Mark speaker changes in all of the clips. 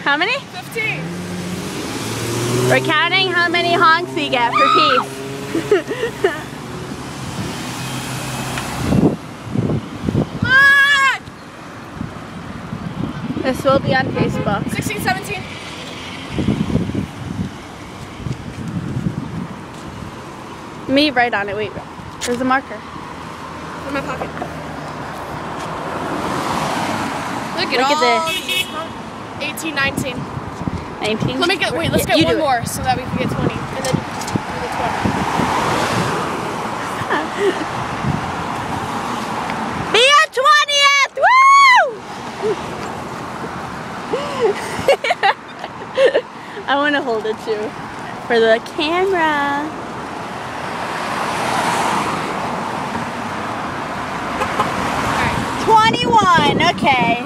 Speaker 1: How many?
Speaker 2: 15.
Speaker 1: We're counting how many honks we get per piece.
Speaker 2: Come on!
Speaker 1: This will be on Facebook.
Speaker 2: 16, 17.
Speaker 1: Me right on it. Wait, there's a marker.
Speaker 2: In my pocket. Look
Speaker 1: at this.
Speaker 2: 18, 19.
Speaker 1: 19.
Speaker 2: Let me get, wait, let's get one more so that we can get 20. And then do the 20.
Speaker 1: Be our 20th! Woo! I want to hold it too. For the camera.
Speaker 2: Alright.
Speaker 1: 21, okay.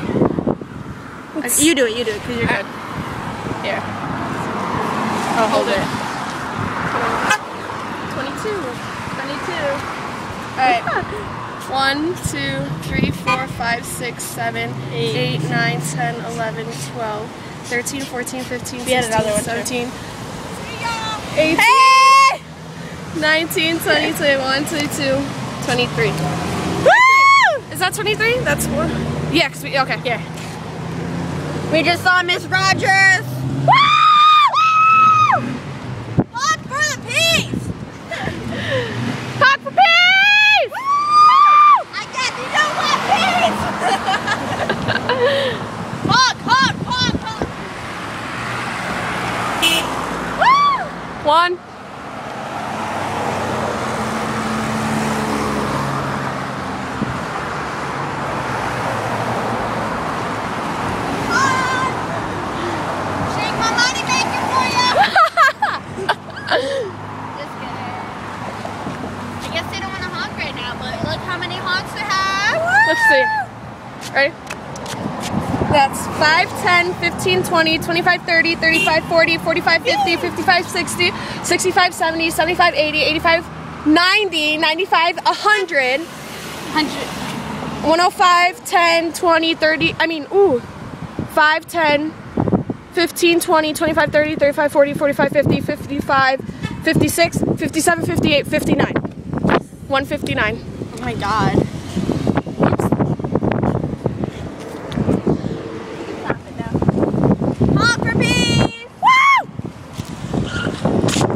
Speaker 1: You do it, because you're good. Here. I'll hold it.
Speaker 2: 22.
Speaker 1: 22.
Speaker 2: Alright. 1, 2, 3, 4, 5, 6, 7, 8, 9, 10, 11, 12, 13, 14, 15, 16, 17, 18,
Speaker 1: Hey!
Speaker 2: 19, 20, 21, 22, 23.
Speaker 1: Woo!
Speaker 2: Is that 23? That's one. Yeah, because we, okay.
Speaker 1: Here. We just saw Miss Rogers. Woo! Woo! Honk for the peace! Honk for peace! Woo! I guess you don't want peace! Honk, honk, honk, honk! Woo!
Speaker 2: 1.
Speaker 1: Just kidding. I guess they don't want to honk right now, but look how many honks they have. Woo!
Speaker 2: Let's see. Ready? That's 5, 10, 15, 20, 25, 30, 35, 40, 45, 50, 55, 60, 65, 70, 75, 80, 85, 90, 95, 100, 105, 10, 20, 30, 5, 10, 15, 20, 25, 30, 35, 40, 45, 50, 55, 56, 57, 58, 59. 159.
Speaker 1: Oh my god.